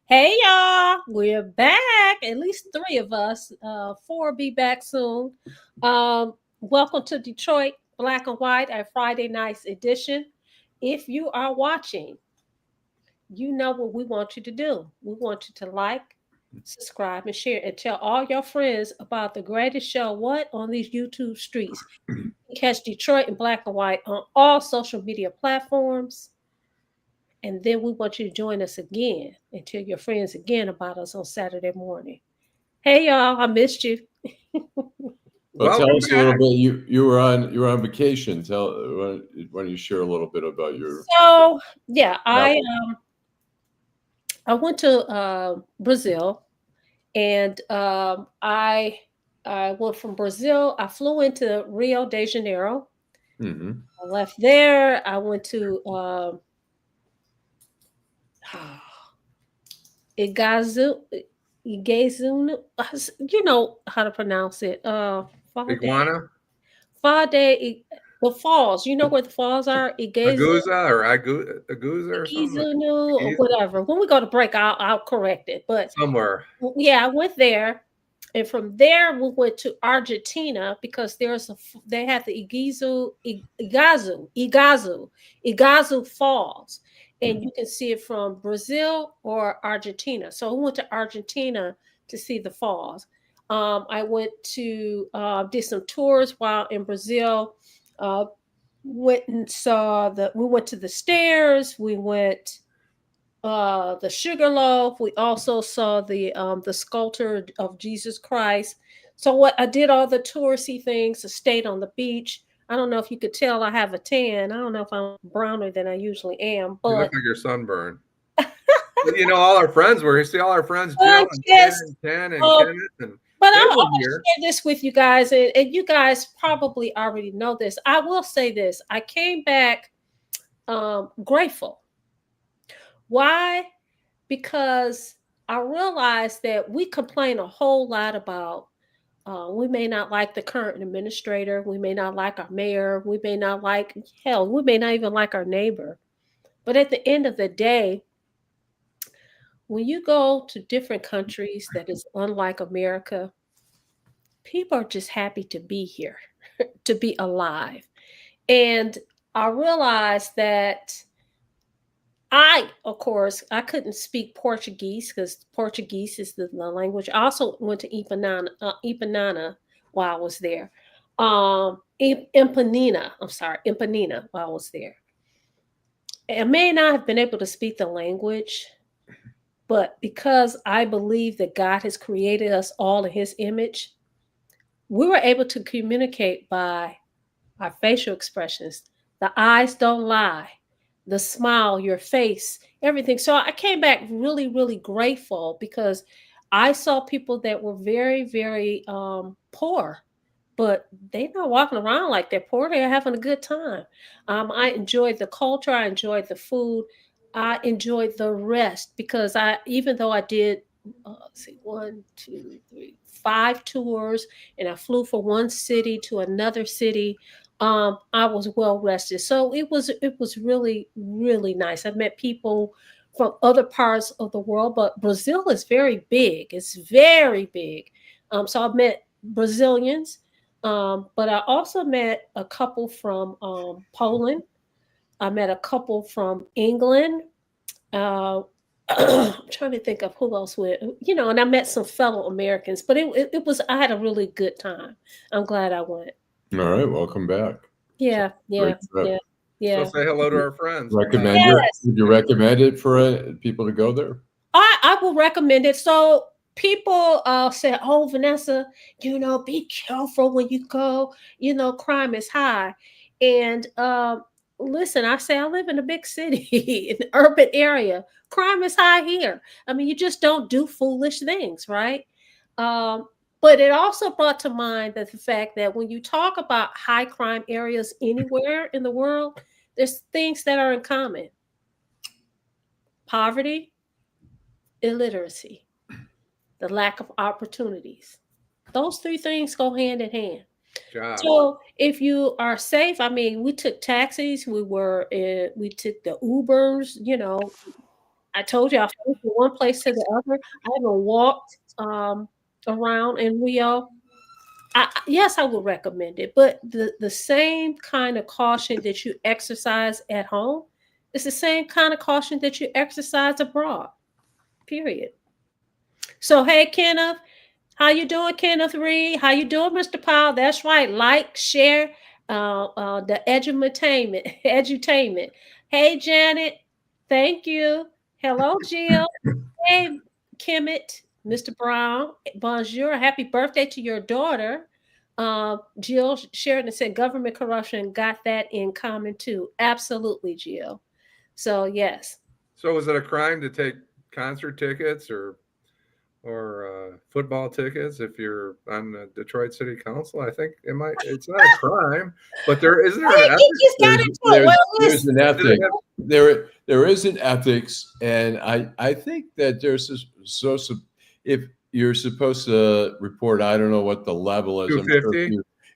Hey y'all, we're back. At least three of us. Four will be back soon. Welcome to Detroit Black and White, our Friday nights edition. If you are watching, you know what we want you to do. We want you to like, subscribe, and share, and tell all your friends about the greatest show. What on these YouTube streets? Catch Detroit in Black and White on all social media platforms. And then we want you to join us again and tell your friends again about us on Saturday morning. Hey y'all, I missed you. Well, tell Welcome us a little back. bit. You were on vacation. Why don't you share a little bit about your So yeah, I travel? I went to Brazil, and I went from Brazil. I flew into Rio de Janeiro. Hmm. I left there. I went to Iguazu, Iguazu. You know how to pronounce it. Iguana, Fade, the falls. You know where the falls are? Iguazu, Aguza or something. Igizunu, or Iguza, whatever. When we go to break, I'll correct it. But somewhere. yeah, I went there, and from there we went to Argentina because they had the Iguazu Falls, and you can see it from Brazil or Argentina. So we went to Argentina to see the falls. I went to did some tours while in Brazil. Uh, went and saw the. We went to the stairs. We went the Sugarloaf. We also saw the sculpture of Jesus Christ. So what I did all the touristy things. I stayed on the beach. I don't know if you could tell I have a tan. I don't know if I'm browner than I usually am, You look but like you're sunburned. All our friends were here. See all our friends, Jill and yes. Ken and Uh, Kenneth, and but they I were want to here. share this with you guys, and you guys probably already know this. I will say this: I came back grateful. Why? Because I realized that we complain a whole lot about we may not like the current administrator, we may not like our mayor, we may not like, hell, we may not even like our neighbor. But at the end of the day, when you go to different countries that is unlike America, people are just happy to be here, to be alive. And I realized that of course, I couldn't speak Portuguese because Portuguese is the language. I also went to Ipanana while I was there. Impanina, I'm sorry, Impanina while I was there. I may not have been able to speak the language, but because I believe that God has created us all in His image, we were able to communicate by our facial expressions. The eyes don't lie, the smile, your face, everything. So I came back really, really grateful because I saw people that were very, very poor, but they're not walking around like they're poor. They're having a good time. I enjoyed the culture. I enjoyed the food. I enjoyed the rest because even though I did, let's see, one, two, three, five tours, and I flew from one city to another city. I was well rested, so it was really really nice. I met people from other parts of the world, but Brazil is very big. It's very big. So I met Brazilians, but I also met a couple from Poland. I met a couple from England. Uh, I'm trying to think of who else went, and I met some fellow Americans, but it was, I had a really good time. I'm glad I went. All right, welcome back. So Yeah, yeah, great yeah, trip. So yeah. say hello to our friends. Recommend it? Yes, Would you recommend it for people to go there? I will recommend it. So people say, "Oh, Vanessa, be careful when you go. Crime is high." And listen, I say I live in a big city, in an urban area. Crime is high here. I mean, you just don't do foolish things, right? Um, but it also brought to mind that the fact that when you talk about high crime areas anywhere in the world, there's things that are in common: poverty, illiteracy, the lack of opportunities. Those three things go hand in hand. Jobs. So if you are safe, I mean, we took taxis, we took the Ubers. I told you I flew from one place to the other. I haven't walked around in Rio. Yes, I would recommend it, but the same kind of caution that you exercise at home is the same kind of caution that you exercise abroad. Period. So, hey, Kenneth, how you doing, Kenneth Reed? How you doing, Mr. Powell? That's right. Like, share the edutainment. Edutainment. Hey, Janet. Thank you. Hello, Jill. Hey, Kemet, Mr. Brown. Bonjour. Happy birthday to your daughter. Jill Sheridan said government corruption got that in common too. Absolutely, Jill. So yes. So is it a crime to take concert tickets or football tickets if you're on the Detroit City Council? I think it's not a crime, but isn't there an ethics? There's an ethic. There is an ethics, and I think that there's if you're supposed to report, I don't know what the level is. I'm sure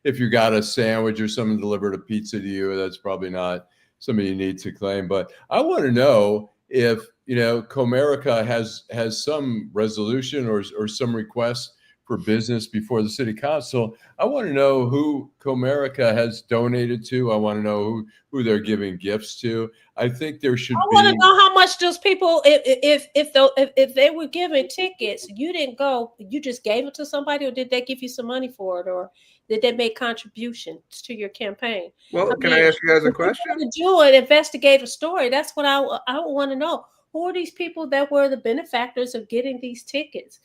if you got a sandwich or someone delivered a pizza to you, that's probably not something you need to claim. But I want to know if Comerica has some resolution or some request for business before the city council. I want to know who Comerica has donated to. I want to know who they're giving gifts to. I think there should be. I want to know how much those people, if they were giving tickets, you didn't go, you just gave it to somebody, or did they give you some money for it, or did they make contributions to your campaign? Well, can I ask you guys a question? To do an investigative story, that's what I want to know. Who are these people that were the benefactors of getting these tickets?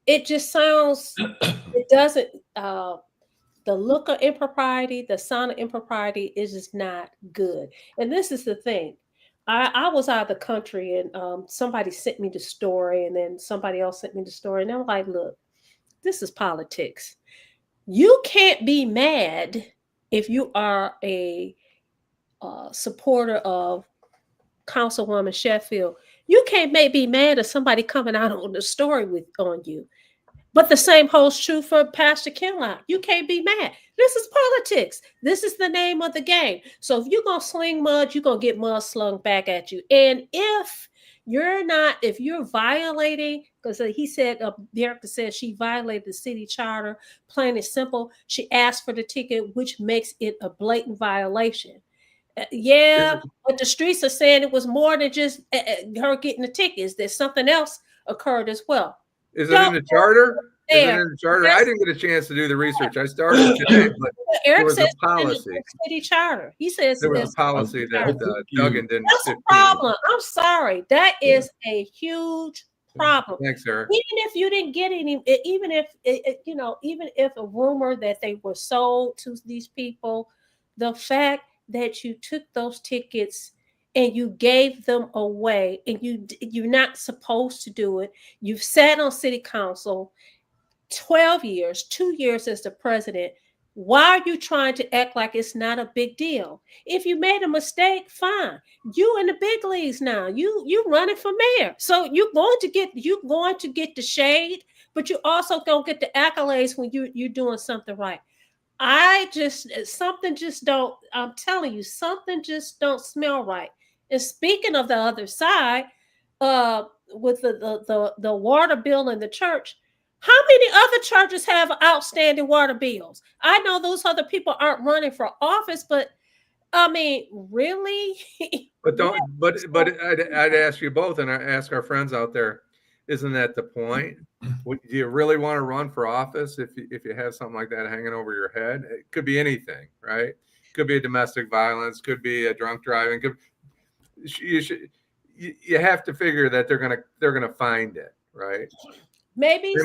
It just sounds, it doesn't, the look of impropriety, the sound of impropriety is just not good. And this is the thing. I was out of the country and somebody sent me the story, and then somebody else sent me the story. And I'm like, look, this is politics. You can't be mad if you are a supporter of Councilwoman Sheffield. You can't be mad at somebody coming out on the story on you. But the same holds true for Pastor Kinlock. You can't be mad. This is politics. This is the name of the game. So if you're going to sling mud, you're going to get mud slung back at you. And if you're violating, because he said, Derek said she violated the city charter, plain and simple. She asked for the ticket, which makes it a blatant violation. But the streets are saying it was more than just her getting the tickets. There's something else occurred as well. Is it in the charter? Is it in the charter? I didn't get a chance to do the research. I started today, but Eric says a policy. In the city charter. He says there was a policy that Duggan didn't. That's a problem. I'm sorry. That is a huge problem. Thanks, Eric. Even if you didn't get any, even if a rumor that they were sold to these people, the fact that you took those tickets and you gave them away, and you're not supposed to do it. You've sat on city council 12 years, 2 years as the president. Why are you trying to act like it's not a big deal? If you made a mistake, fine. You in the big leagues now. You running for mayor. So you're going to get the shade, but you also gonna get the accolades when you're doing something right. I'm telling you, something just don't smell right. And speaking of the other side, with the water bill in the church, how many other churches have outstanding water bills? I know those other people aren't running for office, but I mean, really? But I'd ask you both, and I ask our friends out there, isn't that the point? Do you really want to run for office if you have something like that hanging over your head? It could be anything, right? Could be a domestic violence, could be a drunk driving. You have to figure that they're gonna find it, right? Maybe they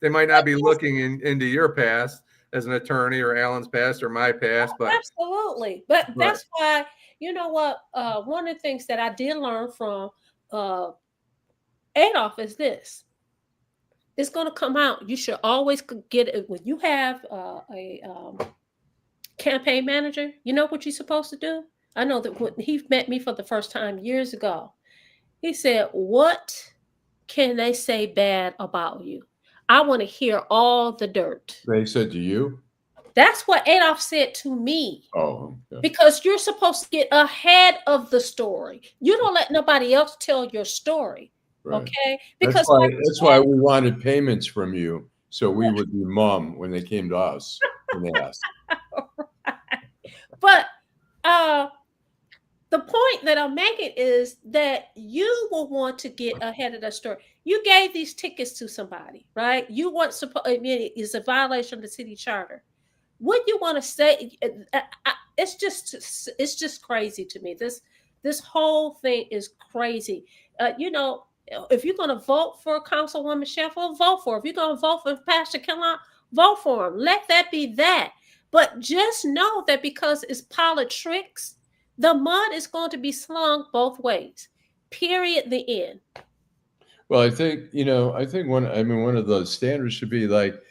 might not be looking into your past as an attorney, or Alan's past, or my past, but absolutely. But that's why, you know what? One of the things that I did learn from Adolf is this: it's going to come out. You should always get it when you have a campaign manager. You know what you're supposed to do? I know that when he met me for the first time years ago, he said, "What can they say bad about you? I want to hear all the dirt." They said to you? That's what Adolf said to me. Oh, okay. Because you're supposed to get ahead of the story. You don't let nobody else tell your story. Right. Okay? That's Because why we wanted payments from you, so we would be mum when they came to us and they asked. But the point that I'm making is that you will want to get ahead of the story. You gave these tickets to somebody, right? You weren't supposed. I mean, it's a violation of the city charter. What you want to say? It's just crazy to me. This whole thing is crazy. You know, if you're going to vote for Councilwoman Sheffield, vote for her. If you're going to vote for Pastor Kellogg, vote for him. Let that be that. But just know that because it's politics, the mud is going to be slung both ways. Period. The end. Well, I think one of the standards should be like,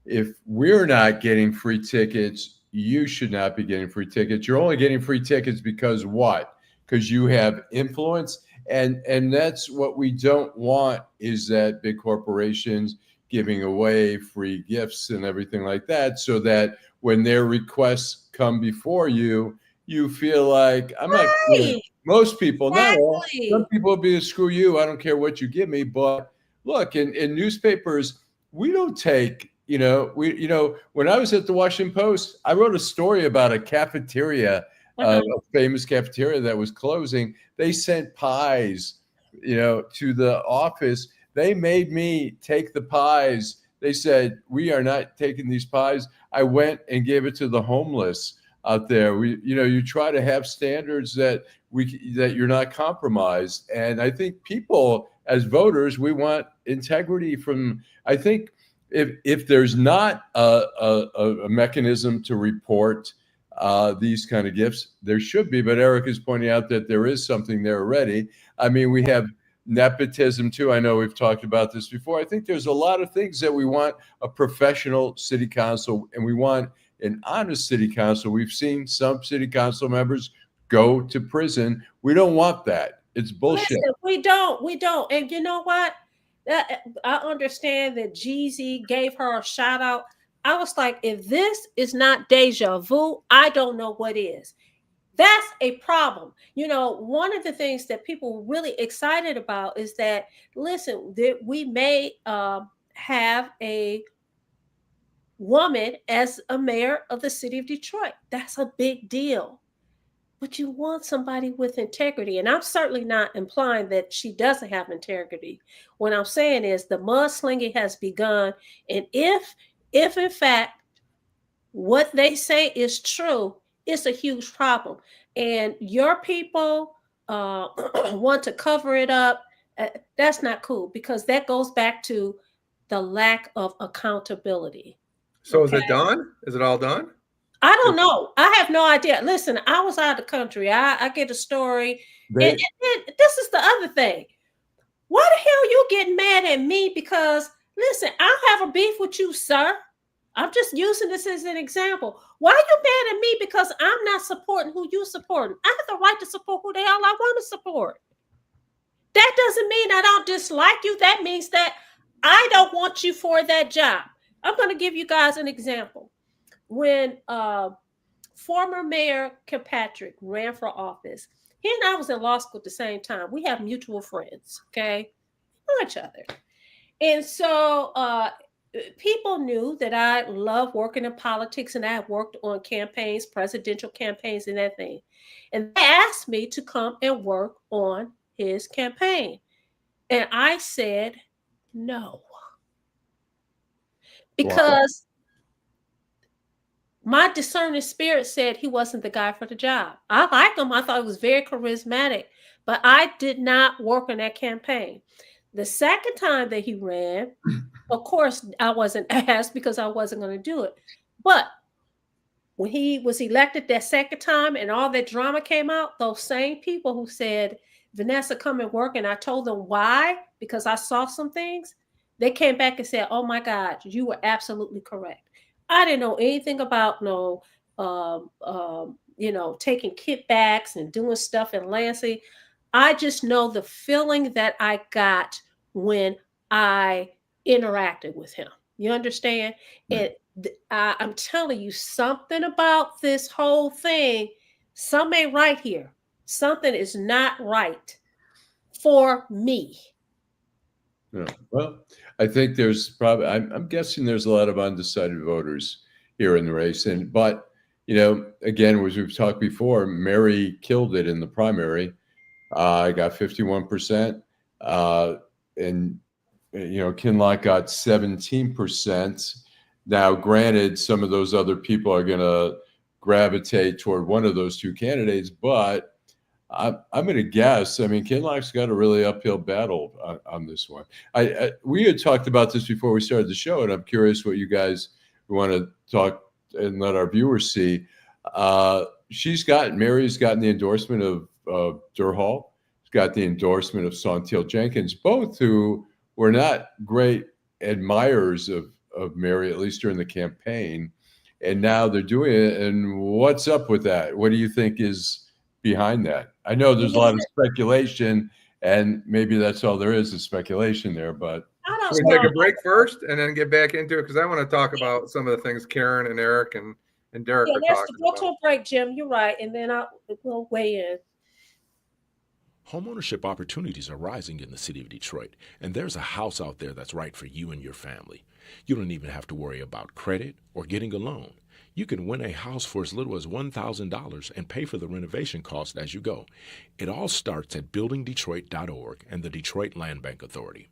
if we're not getting free tickets, you should not be getting free tickets. You're only getting free tickets because what? Because you have influence, and that's what we don't want, is that big corporations giving away free gifts and everything like that, so that when their requests come before you, you feel like, I'm not. Right. Most people, not all. Exactly. Some people will be, screw you, I don't care what you give me. But look, in newspapers, we don't take, when I was at the Washington Post, I wrote a story about a cafeteria, a famous cafeteria that was closing. They sent pies, to the office. They made me take the pies. They said, we are not taking these pies. I went and gave it to the homeless out there. You try to have standards that you're not compromised. And I think people, as voters, we want integrity from. I think if there's not a mechanism to report these kind of gifts, there should be. But Eric is pointing out that there is something there already. I mean, we have nepotism too. I know we've talked about this before. I think there's a lot of things that we want a professional city council, and we want an honest city council. We've seen some city council members go to prison. We don't want that. It's bullshit. Listen, we don't. And you know what? I understand that Jeezy gave her a shout out. I was like, if this is not deja vu, I don't know what is. That's a problem. One of the things that people were really excited about is that, listen, that we may have a woman as a mayor of the city of Detroit. That's a big deal. But you want somebody with integrity. And I'm certainly not implying that she doesn't have integrity. What I'm saying is the mudslinging has begun. And if in fact what they say is true, it's a huge problem. And your people want to cover it up. That's not cool, because that goes back to the lack of accountability. So is it done? Is it all done? I don't know. I have no idea. Listen, I was out of the country. I get a story. And this is the other thing. Why the hell you getting mad at me? Because, listen, I have a beef with you, sir. I'm just using this as an example. Why are you mad at me? Because I'm not supporting who you supporting. I have the right to support who the hell I want to support. That doesn't mean I don't dislike you. That means that I don't want you for that job. I'm going to give you guys an example. When former Mayor Kilpatrick ran for office, he and I was in law school at the same time. We have mutual friends, okay? We know each other. And so people knew that I love working in politics, and I have worked on campaigns, presidential campaigns and that thing. And they asked me to come and work on his campaign. And I said no. Because my discerning spirit said he wasn't the guy for the job. I liked him. I thought he was very charismatic, but I did not work on that campaign. The second time that he ran, of course, I wasn't asked because I wasn't going to do it. But when he was elected that second time and all that drama came out, those same people who said, Vanessa, come and work, and I told them why, because I saw some things, they came back and said, oh my God, you were absolutely correct. I didn't know anything about taking kickbacks and doing stuff in Lansing. I just know the feeling that I got when I interacted with him. You understand? And I'm telling you, something about this whole thing, something ain't right here. Something is not right for me. Yeah. Well, I think there's probably, I'm guessing there's a lot of undecided voters here in the race. But, again, as we've talked before, Mary killed it in the primary. I got 51%. And, Kinloch got 17%. Now, granted, some of those other people are going to gravitate toward one of those two candidates, but I'm going to guess. I mean, Kinloch's got a really uphill battle on this one. We had talked about this before we started the show, and I'm curious what you guys want to talk and let our viewers see. Mary's gotten the endorsement of Durhal. She's got the endorsement of Sontil Jenkins, both who were not great admirers of Mary, at least during the campaign. And now they're doing it. And what's up with that? What do you think is behind that? I know there's a lot of speculation, and maybe that's all there is speculation there, but should we take a break first and then get back into it? Because I want to talk about some of the things Karen and Eric and Derek are talking about. Go to a break, Jim. You're right. And then we'll weigh in. Homeownership opportunities are rising in the city of Detroit, and there's a house out there that's right for you and your family. You don't even have to worry about credit or getting a loan. You can win a house for as little as $1,000 and pay for the renovation cost as you go. It all starts at buildingdetroit.org and the Detroit Land Bank Authority.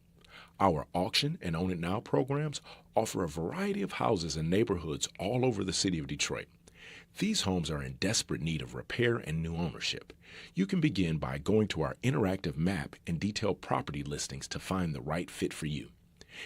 Our auction and Own It Now programs offer a variety of houses and neighborhoods all over the city of Detroit. These homes are in desperate need of repair and new ownership. You can begin by going to our interactive map and detailed property listings to find the right fit for you.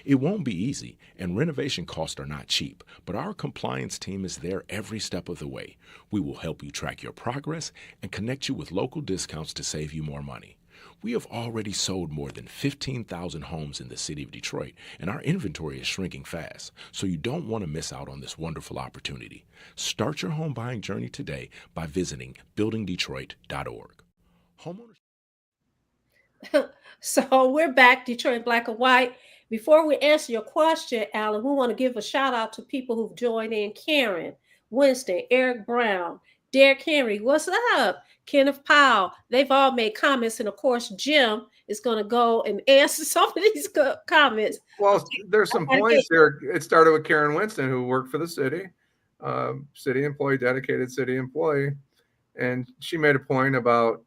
It won't be easy, and renovation costs are not cheap, but our compliance team is there every step of the way. We will help you track your progress and connect you with local discounts to save you more money. We have already sold more than 15,000 homes in the city of Detroit, and our inventory is shrinking fast, so you don't want to miss out on this wonderful opportunity. Start your home buying journey today by visiting buildingdetroit.org. Homeowners. So we're back, Detroit Black and White. Before we answer your question, Alan, we want to give a shout out to people who've joined in. Karen, Winston, Eric Brown, Derek Henry, what's up? Kenneth Powell. They've all made comments. And of course, Jim is going to go and answer some of these comments. Well, there's some points there. It started with Karen Winston, who worked for the city, city employee, dedicated city employee. And she made a point about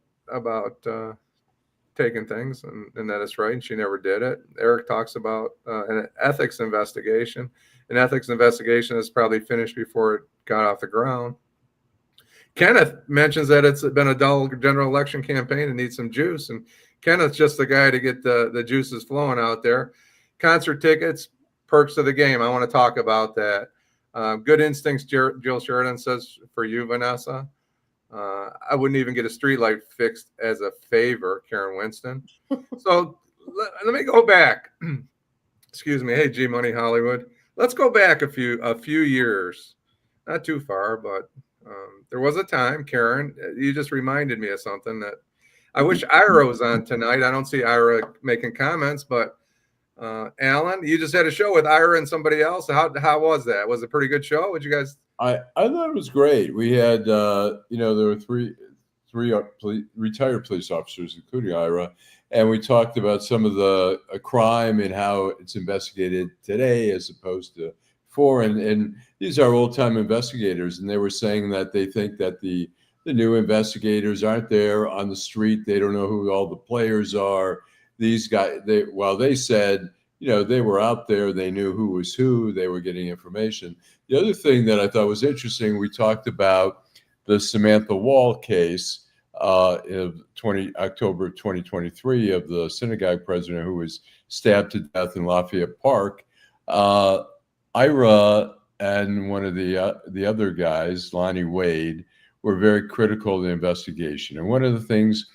taking things and that it's right. And she never did it. Eric talks about an ethics investigation. An ethics investigation is probably finished before it got off the ground. Kenneth mentions that it's been a dull general election campaign and needs some juice. And Kenneth's just the guy to get the juices flowing out there. Concert tickets, perks of the game. I want to talk about that. Good instincts, Jill Sheridan says, for you, Vanessa. I wouldn't even get a street light fixed as a favor, Karen Winston. So let me go back. Excuse me. Hey, G Money Hollywood. Let's go back a few years. Not too far, but there was a time, Karen, you just reminded me of something that I wish Ira was on tonight. I don't see Ira making comments, but Alan, you just had a show with Ira and somebody else. How was that? Was it a pretty good show? Would you guys? I thought it was great. We had, there were three retired police officers, including Ira, and we talked about some of the crime and how it's investigated today as opposed to before. And these are old-time investigators, and they were saying that they think that the new investigators aren't there on the street. They don't know who all the players are. These guys, they said, they were out there, they knew who was who, they were getting information. The other thing that I thought was interesting, we talked about the Samantha Wall case of October 2023 of the synagogue president who was stabbed to death in Lafayette Park. Ira and one of the other guys, Lonnie Wade, were very critical of the investigation. And one of the things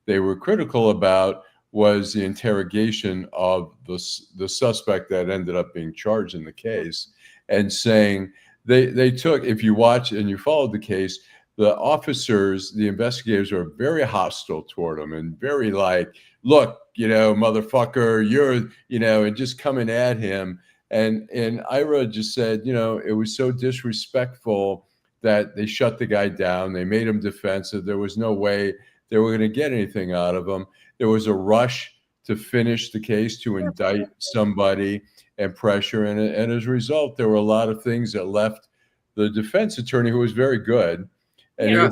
they were critical about was the interrogation of the suspect that ended up being charged in the case, and saying they took, if you watch and you followed the case, the officers, the investigators were very hostile toward him and very like, look, motherfucker, you're, and just coming at him. And Ira just said, it was so disrespectful that they shut the guy down. They made him defensive. There was no way they were going to get anything out of him. There was a rush to finish the case, to indict somebody and pressure. And as a result, there were a lot of things that left the defense attorney, who was very good. And Yeah.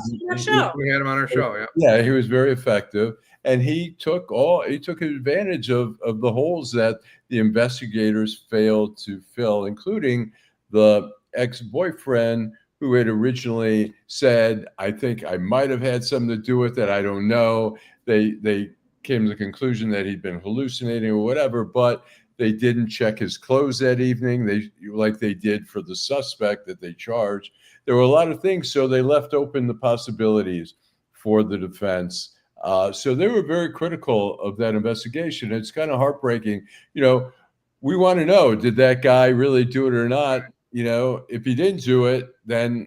We had him on our show. Yeah. Yeah, he was very effective. And he took advantage of the holes that the investigators failed to fill, including the ex-boyfriend who had originally said, I think I might have had something to do with it. I don't know. They came to the conclusion that he'd been hallucinating or whatever, but they didn't check his clothes that evening. Like they did for the suspect that they charged. There were a lot of things, so they left open the possibilities for the defense. So they were very critical of that investigation. It's kind of heartbreaking. We want to know, did that guy really do it or not? If he didn't do it, then,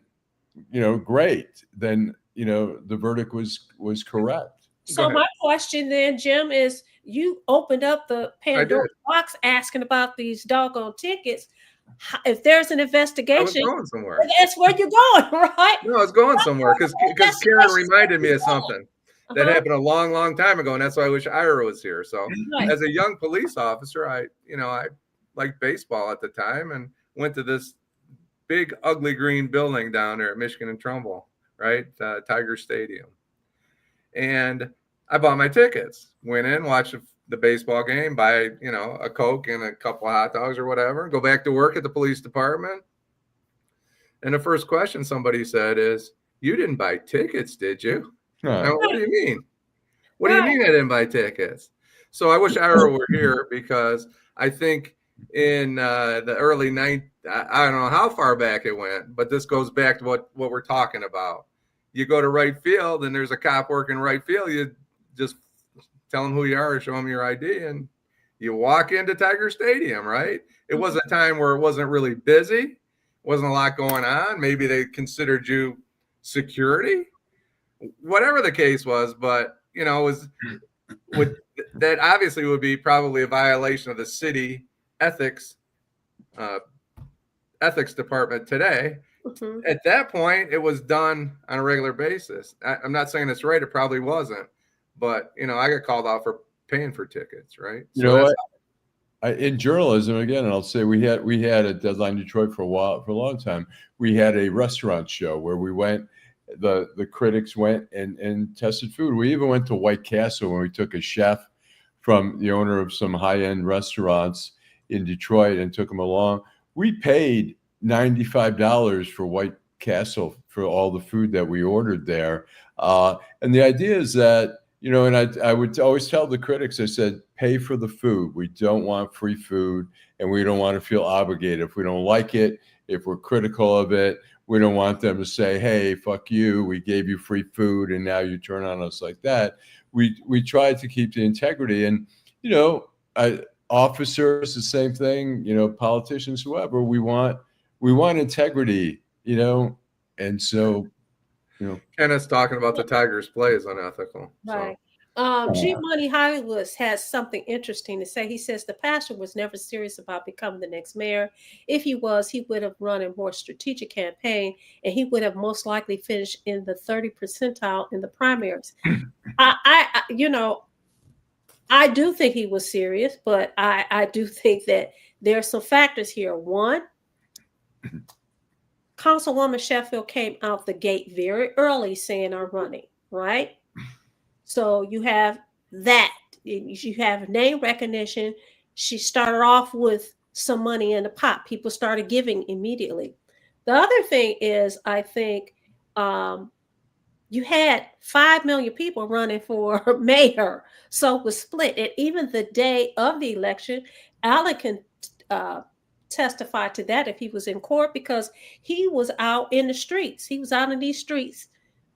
great. Then, the verdict was correct. So my question then, Jim, is you opened up the Pandora box asking about these doggone tickets. If there's an investigation, going somewhere. That's where you're going, right? No, it's going somewhere because Karen reminded me of something that happened a long, long time ago, and that's why I wish Ira was here. So, as a young police officer, I liked baseball at the time and went to this big, ugly green building down there at Michigan and Trumbull, right, Tiger Stadium, and I bought my tickets. Went in, watched the baseball game, buy a Coke and a couple of hot dogs or whatever, go back to work at the police department. And the first question somebody said is, "You didn't buy tickets, did you?" Now, what do you mean? What do you mean I didn't buy tickets? So I wish Ira were here, because I think in the early 90s, I don't know how far back it went, but this goes back to what we're talking about. You go to right field and there's a cop working right field. You just tell them who you are, show them your ID, and you walk into Tiger Stadium, right? It was a time where it wasn't really busy. Wasn't a lot going on. Maybe they considered you security, whatever the case was. But, that obviously would be probably a violation of the city ethics department today. Mm-hmm. At that point, it was done on a regular basis. I'm not saying it's right. It probably wasn't. But, I got called out for paying for tickets, right? In journalism, again, and I'll say we had at Deadline Detroit for a long time. We had a restaurant show where we went, the critics went and tested food. We even went to White Castle when we took a chef from the owner of some high-end restaurants in Detroit and took him along. We paid $95 for White Castle for all the food that we ordered there. And the idea is that, and I would always tell the critics, I said, pay for the food. We don't want free food, and we don't want to feel obligated. If we don't like it, if we're critical of it, we don't want them to say, hey, fuck you, we gave you free food, and now you turn on us like that. We try to keep the integrity. And, officers, the same thing, politicians, whoever, we want integrity, and so, Kenneth's talking about the Tigers' play is unethical. Right. G Money Hollywood has something interesting to say. He says the pastor was never serious about becoming the next mayor. If he was, he would have run a more strategic campaign, and he would have most likely finished in the 30th percentile in the primaries. I do think he was serious, but I do think that there are some factors here. One, Councilwoman Sheffield came out the gate very early saying I'm running, right? So you have that. You have name recognition. She started off with some money in the pot. People started giving immediately. The other thing is, I think you had 5 million people running for mayor. So it was split. And even the day of the election, Alan can testify to that if he was in court, because he was out in the streets. He was out in these streets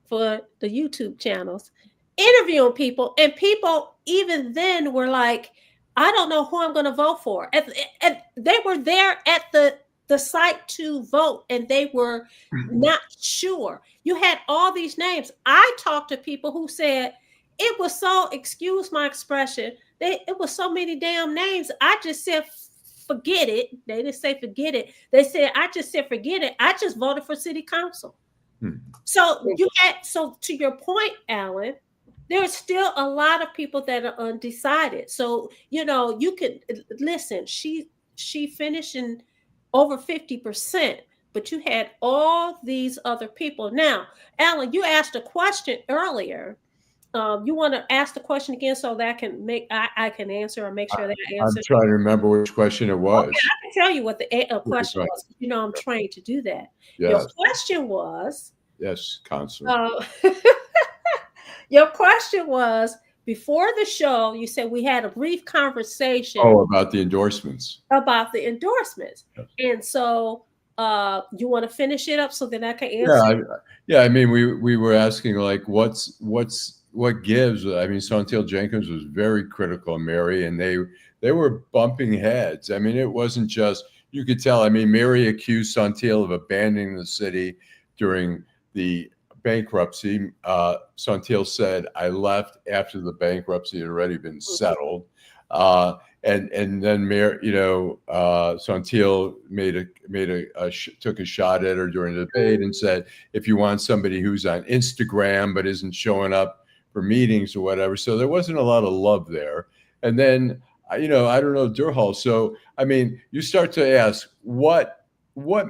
for the YouTube channels, interviewing people. And people even then were like, I don't know who I'm going to vote for. And they were there at the site to vote, and they were not sure. You had all these names. I talked to people who said it was so, excuse my expression, it was so many damn names. I just said, forget it. They didn't say forget it. They said, I just said forget it. I just voted for city council. So so to your point, Alan, there's still a lot of people that are undecided. So, you could listen, she finished in over 50%, but you had all these other people. Now, Alan, you asked a question earlier. You want to ask the question again so that I can answer or make sure that I answer. I'm trying to remember which question it was. Okay, I can tell you what the question was. I'm trained to do that. Yes. Your question was. Yes, Counselor. Your question was, before the show, you said we had a brief conversation. Oh, about the endorsements. Yes. And so you want to finish it up so that I can answer? Yeah. I mean, we were asking, like, what gives? I mean, Santil Jenkins was very critical of Mary, and they were bumping heads. I mean, it wasn't just, you could tell. I mean, Mary accused Santil of abandoning the city during the bankruptcy. Santil said, I left after the bankruptcy had already been settled. And then Mary, Santil took a shot at her during the debate and said, if you want somebody who's on Instagram but isn't showing up for meetings or whatever. So there wasn't a lot of love there. And then, I don't know, Durhal. So, I mean, you start to ask, what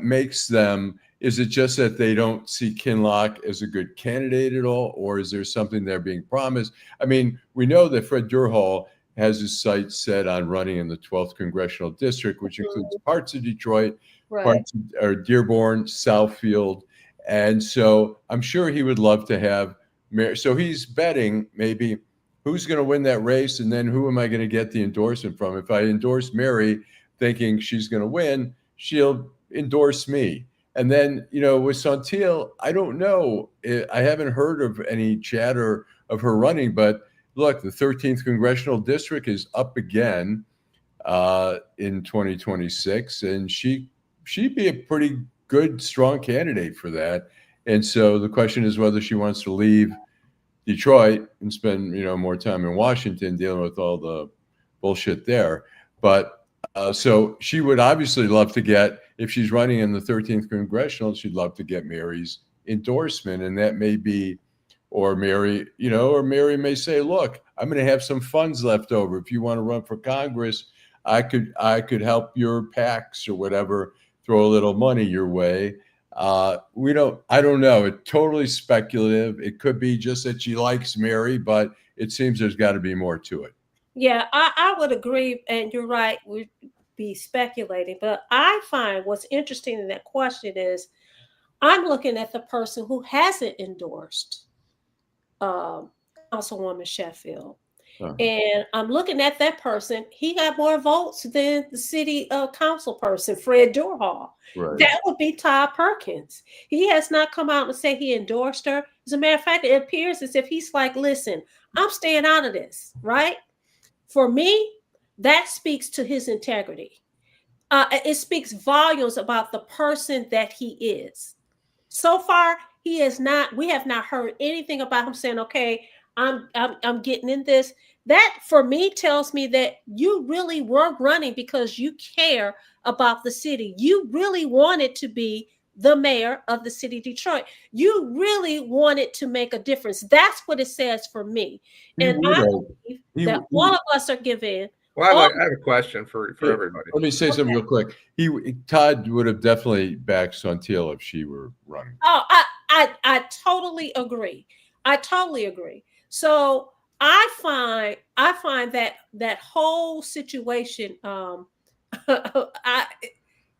makes them? Is it just that they don't see Kinloch as a good candidate at all? Or is there something they're being promised? I mean, we know that Fred Durhal has his sights set on running in the 12th Congressional District, which includes parts of Detroit, parts of Dearborn, Southfield. And so I'm sure he would love to have Mary. So he's betting maybe who's going to win that race, and then who am I going to get the endorsement from? If I endorse Mary thinking she's going to win, she'll endorse me. And then, with Santil, I don't know. I haven't heard of any chatter of her running, but look, the 13th Congressional District is up again in 2026, and she'd be a pretty good, strong candidate for that. And so the question is whether she wants to leave Detroit and spend, more time in Washington dealing with all the bullshit there. But so she would obviously love to get, if she's running in the 13th Congressional, she'd love to get Mary's endorsement. And that may be, or Mary may say, look, I'm going to have some funds left over. If you want to run for Congress, I could help your PACs or whatever, throw a little money your way. I don't know. It's totally speculative. It could be just that she likes Mary, but it seems there's got to be more to it. Yeah, I would agree. And you're right. We'd be speculating. But I find what's interesting in that question is I'm looking at the person who hasn't endorsed Councilwoman Sheffield. And I'm looking at that person. He got more votes than the city council person, Fred Durhal. Right. That would be Todd Perkins. He has not come out and say he endorsed her. As a matter of fact, it appears as if he's like, listen, I'm staying out of this, right? For me, that speaks to his integrity. It speaks volumes about the person that he is. So far, we have not heard anything about him saying, okay, I'm getting in this. That for me tells me that you really were running because you care about the city. You really wanted to be the mayor of the city of Detroit. You really wanted to make a difference. That's what it says for me. And I believe that all of us are given. Well, I have a question for everybody. Let me say something real quick. Todd would have definitely backed Santil if she were running. Oh, I totally agree. So I find that whole situation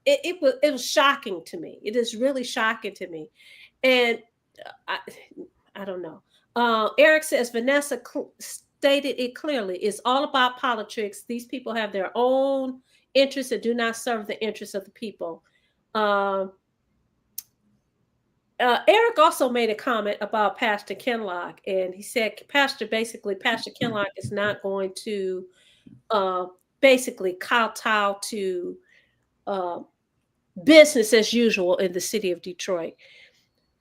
it was shocking to me. It is really shocking to me. And I don't know. Eric says Vanessa stated it clearly. It's all about politics. These people have their own interests that do not serve the interests of the people. Eric also made a comment about Pastor Kinloch, and he said Pastor Kinloch is not going to basically kowtow to business as usual in the city of Detroit.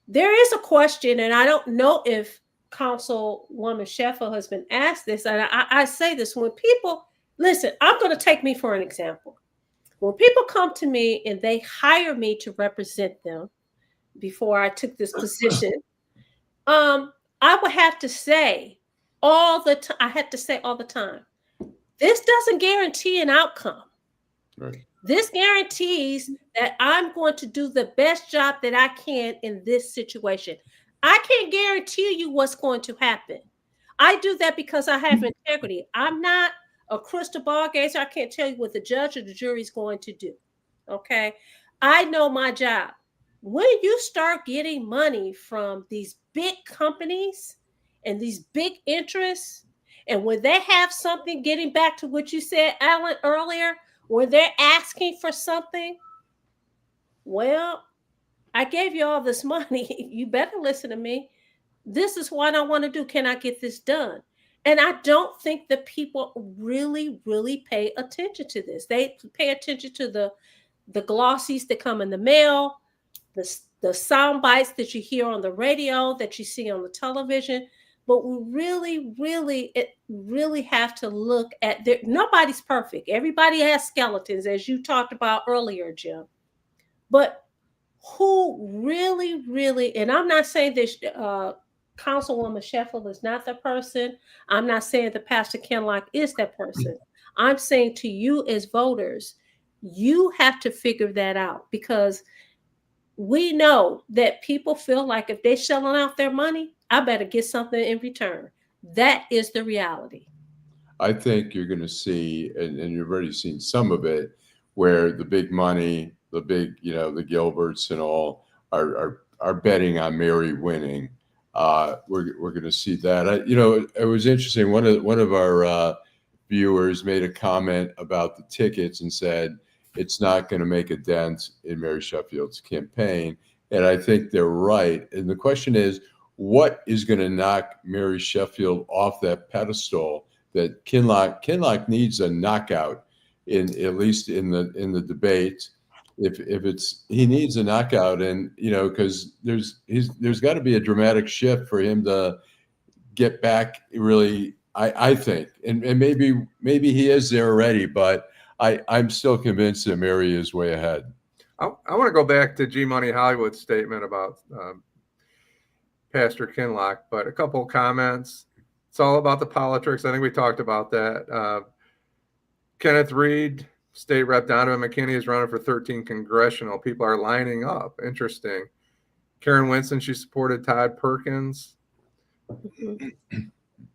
There is a question, and I don't know if Councilwoman Sheffield has been asked this, and I say this when people listen. I'm going to take me for an example. When people come to me and they hire me to represent them before I took this position, I would have to say all the time, I had to say all the time, this doesn't guarantee an outcome. Right. This guarantees that I'm going to do the best job that I can in this situation. I can't guarantee you what's going to happen. I do that because I have integrity. I'm not a crystal ball gazer. I can't tell you what the judge or the jury is going to do. Okay. I know my job. When you start getting money from these big companies and these big interests, and when they have something, getting back to what you said, Alan, earlier, when they're asking for something, well, I gave you all this money. You better listen to me. This is what I want to do. Can I get this done? And I don't think that people really, really pay attention to this. They pay attention to the glossies that come in the mail, the sound bites that you hear on the radio, that you see on the television. But we really have to look at nobody's perfect. Everybody has skeletons, as you talked about earlier, Jim. But who really, and I'm not saying this, Councilwoman Sheffield is not the person. I'm not saying that Pastor Kinloch is that person. I'm saying to you as voters, you have to figure that out, because we know that people feel like if they're shelling out their money, I better get something in return. That is the reality. I think you're going to see, and you've already seen some of it, where the big money, the big, the Gilberts and all are betting on Mary winning. We're going to see that. It was interesting. One of our viewers made a comment about the tickets and said it's not going to make a dent in Mary Sheffield's campaign, and I think they're right. And the question is, what is going to knock Mary Sheffield off that pedestal that Kinloch needs a knockout at least in the debate. If he needs a knockout, and because there's got to be a dramatic shift for him to get back, really, I think, and maybe he is there already, but I'm still convinced that Mary is way ahead. I want to go back to G Money Hollywood's statement about Pastor Kinloch, but a couple of comments. It's all about the politics. I think we talked about that. Kenneth Reed, State Rep Donovan McKinney is running for 13 congressional. People are lining up. Interesting. Karen Winston, she supported Todd Perkins.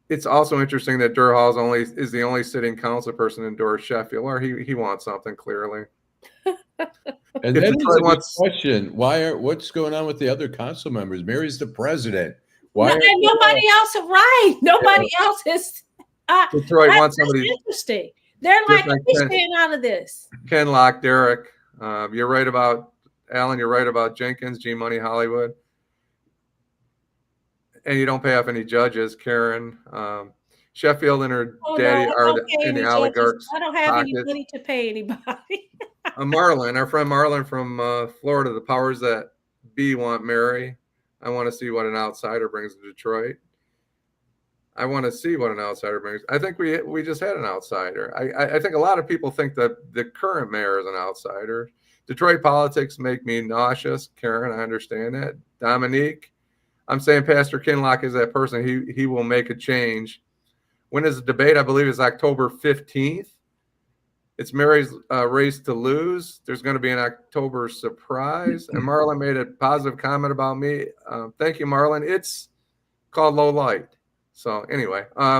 It's also interesting that Durr Hall is the only sitting council person to endorse Sheffield, or he wants something clearly. And then the question: what's going on with the other council members? Mary's the president. Nobody else is right. Nobody else is. Detroit wants somebody interesting. They're like, we're staying out of this. Kinloch, Derek, you're right about Alan. You're right about Jenkins, G Money Hollywood, and you don't pay off any judges. Karen, Sheffield and her daddy are in the oligarchs. I don't have any money to pay anybody. Marlon, our friend Marlon from Florida, the powers that be want Mary. I want to see what an outsider brings to Detroit. I want to see what an outsider brings. I think we just had an outsider. I think a lot of people think that the current mayor is an outsider. Detroit politics make me nauseous. Karen, I understand that. Dominique, I'm saying Pastor Kinloch is that person. He will make a change. When is the debate? I believe it's October 15th. It's Mary's race to lose. There's going to be an October surprise. And Marlon made a positive comment about me. Thank you, Marlon. It's called Low Light. So anyway, I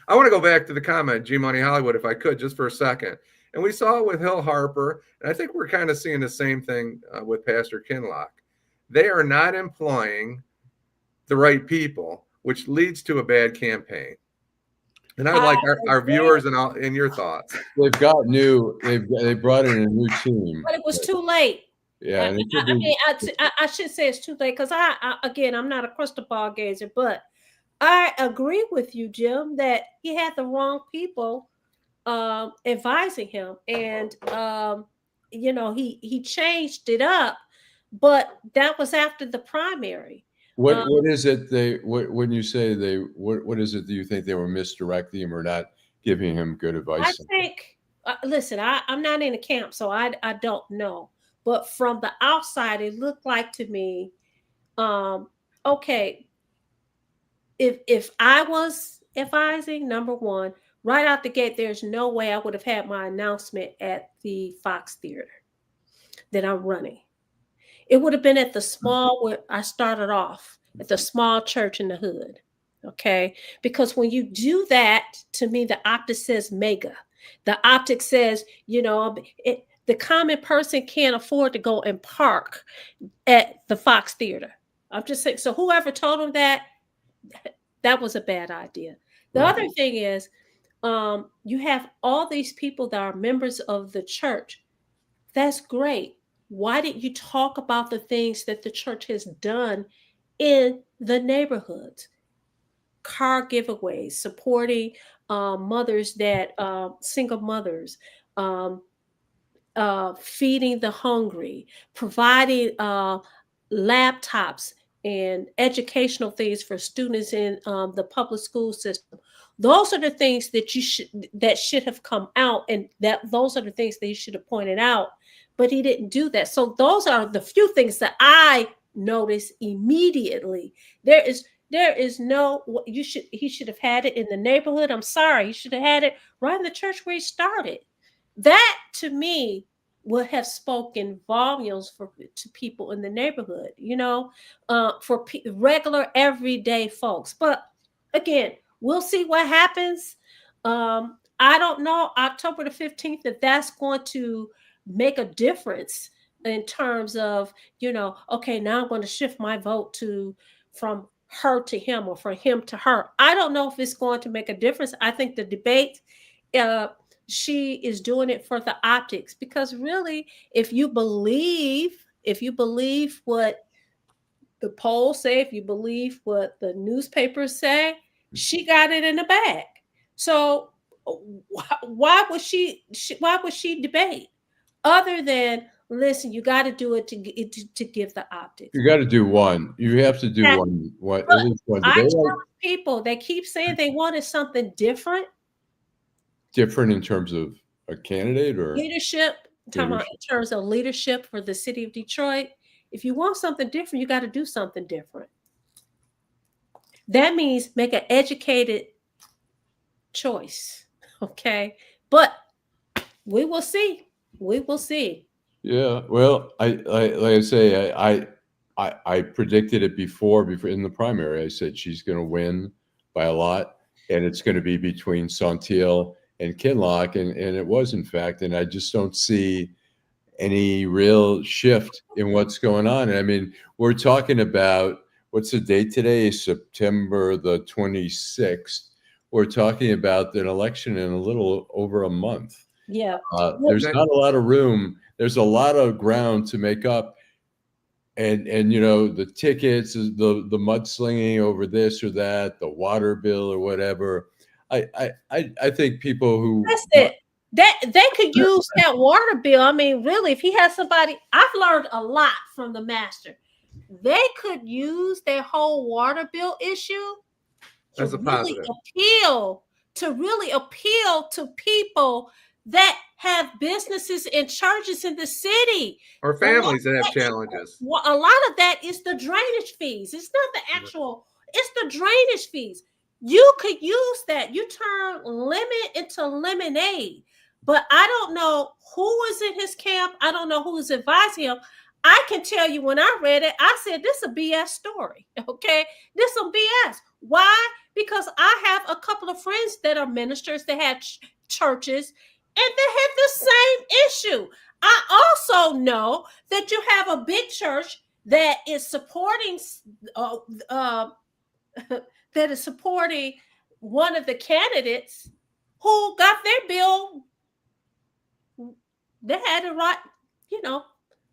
want to go back to the comment, G Money Hollywood, if I could, just for a second. And we saw it with Hill Harper. And I think we're kind of seeing the same thing with Pastor Kinloch. They are not employing the right people, which leads to a bad campaign. And I'd like our viewers and your thoughts. They've brought in a new team, but it was too late. Yeah, I should say it's too late, because I'm not a crystal ball gazer, but I agree with you, Jim, that he had the wrong people advising him, and he changed it up, but that was after the primary. What is it when you say what is it that you think they were misdirecting him or not giving him good advice? I think listen, I'm not in the camp, so I don't know. But from the outside, it looked like to me, okay, if I was advising, number one, right out the gate, there's no way I would have had my announcement at the Fox Theater that I'm running. It would have been at the small, where I started off, at the small church in the hood. Okay. Because when you do that, to me, the optic says mega. The optic says, the common person can't afford to go and park at the Fox Theater. I'm just saying, so whoever told them that was a bad idea. The other thing is, you have all these people that are members of the church. That's great. Why didn't you talk about the things that the church has done in the neighborhoods? Car giveaways, supporting mothers that single mothers, feeding the hungry, providing laptops and educational things for students in the public school system. Those are the things that should have come out, and those are the things that he should have pointed out, but he didn't do that. So those are the few things that I noticed immediately. There is no, he should have had it in the neighborhood. I'm sorry, he should have had it right in the church where he started. That to me would have spoken volumes to people in the neighborhood, for regular everyday folks. But again, we'll see what happens. I don't know, October the 15th, if that's going to make a difference in terms of, okay, now I'm going to shift my vote from her to him or from him to her. I don't know if it's going to make a difference. I think the debate, she is doing it for the optics, because really, if you believe what the polls say, if you believe what the newspapers say, she got it in the bag. So why would she debate, other than, listen, you got to do it to give the optics. You got to do one. You have to do one. At least one. I tell people, they keep saying they wanted something different. Different in terms of a candidate or leadership? Talking about in terms of leadership for the city of Detroit. If you want something different, you got to do something different. That means make an educated choice. Okay. But we will see. We will see. Yeah. Well, like I say, I predicted it before in the primary. I said she's going to win by a lot, and it's going to be between Santil and Kinloch, and it was, in fact, and I just don't see any real shift in what's going on. I mean, we're talking about, what's the date today? September the 26th. We're talking about an election in a little over a month. Yeah. There's not a lot of room. There's a lot of ground to make up. And the tickets, the mudslinging over this or that, the water bill or whatever. I think people who that's it. That they could use that water bill. I mean, really, if he has somebody, I've learned a lot from the master. They could use their whole water bill issue as a positive to really appeal to people that have businesses and churches in the city, or families that have challenges. A lot of that is the drainage fees. It's not the actual, it's the drainage fees. You could use that. You turn lemon into lemonade. But I don't know who was in his camp. I don't know who was advising him. I can tell you, when I read it, I said, this is a BS story. Okay. This is a BS. Why? Because I have a couple of friends that are ministers that had churches, and they had the same issue. I also know that you have a big church that is supporting one of the candidates who got their bill. They had it right,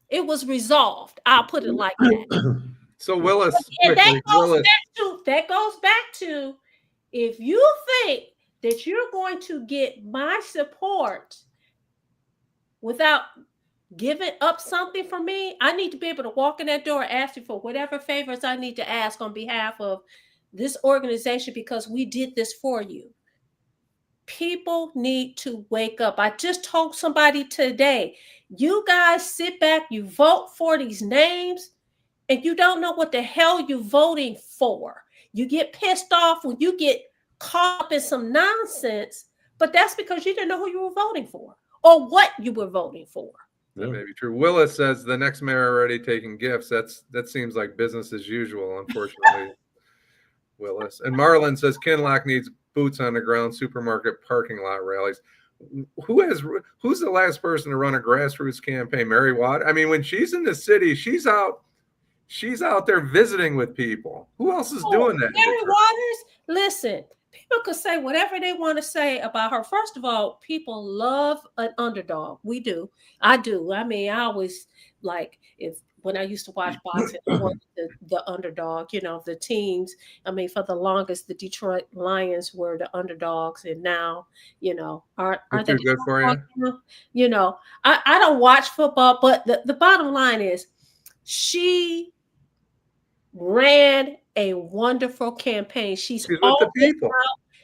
it was resolved. I'll put it like that. So Willis, that goes back to, if you think that you're going to get my support without giving up something for me, I need to be able to walk in that door and ask you for whatever favors I need to ask on behalf of this organization, because we did this for you. People need to wake up. I just told somebody today, you guys sit back, you vote for these names, and you don't know what the hell you're voting for. You get pissed off when you get caught up in some nonsense, but that's because you didn't know who you were voting for or what you were voting for. That may be true. Willis says the next mayor already taking gifts. That seems like business as usual, unfortunately. Willis. And Marlon says Kinloch needs boots on the ground supermarket parking lot rallies. Who's the last person to run a grassroots campaign? Mary Watt. I mean, when she's in the city, she's out there visiting with people. Who else is doing that? Mary Waters, listen, people could say whatever they want to say about her. First of all, people love an underdog. We do. I do. I mean, I always like when I used to watch boxing, I wanted the underdog, the teams. I mean, for the longest, the Detroit Lions were the underdogs, and now, are they too good for you? I don't watch football, but the bottom line is, she ran a wonderful campaign. She's with the people.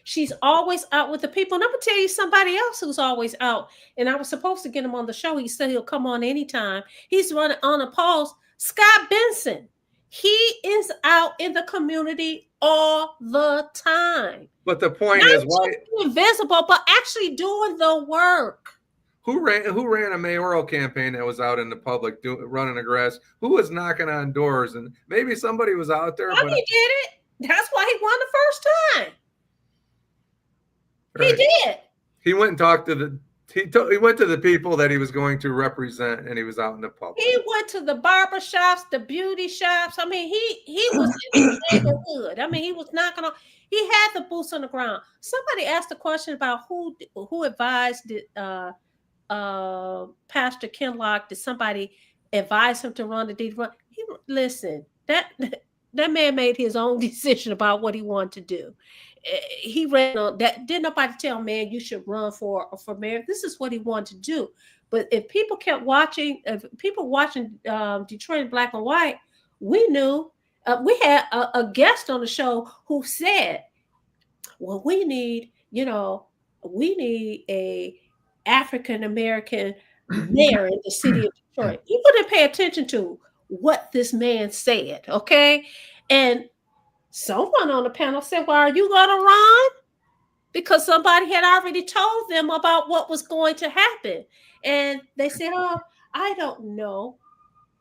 She's always out with the people. And I'm gonna tell you somebody else who's always out. And I was supposed to get him on the show. He said he'll come on anytime. He's running unopposed. Scott Benson. He is out in the community all the time. But the point is, why invisible, but actually doing the work. Who ran a mayoral campaign that was out in the public running a grass? Who was knocking on doors? And maybe somebody was out there. But he did it. That's why he won the first time. Right. He did. He went and talked to he went to the people that he was going to represent, and he was out in the public. He went to the barber shops, the beauty shops. I mean, he was in the neighborhood. I mean, he was knocking on. He had the boots on the ground. Somebody asked a question about who advised Pastor Kinloch. Did somebody advise him to run the deed? Listen, that man made his own decision about what he wanted to do. He ran on that. Didn't nobody tell him, man, you should run for mayor. This is what he wanted to do. But if people kept watching, Detroit in Black and White, we knew. We had a guest on the show who said, well, we need a African American mayor in the city of Detroit. People didn't pay attention to what this man said, okay? And someone on the panel said, well, are you going to run? Because somebody had already told them about what was going to happen. And they said, oh, I don't know.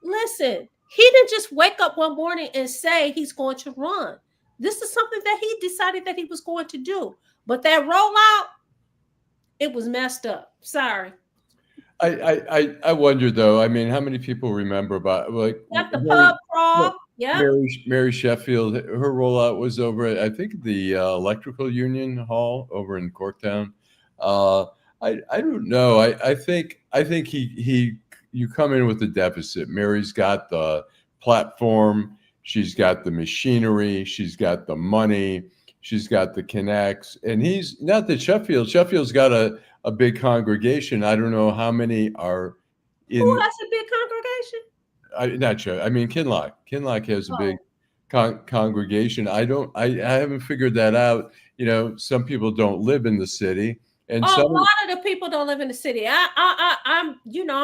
Listen, he didn't just wake up one morning and say he's going to run. This is something that he decided that he was going to do. But that rollout, it was messed up. Sorry. I wonder though. I mean, how many people remember about the pub crawl? Yeah. Mary Sheffield. Her rollout was over at, I think, the Electrical Union Hall over in Corktown. I don't know. I think you come in with a deficit. Mary's got the platform. She's got the machinery. She's got the money. She's got the connects. And he's not that Sheffield's got a big congregation. I don't know how many are in. Who has a big congregation? Not sure. I mean, Kinloch. Kinloch has a big congregation. I haven't figured that out. Some people don't live in the city, and a lot of the people don't live in the city. I'm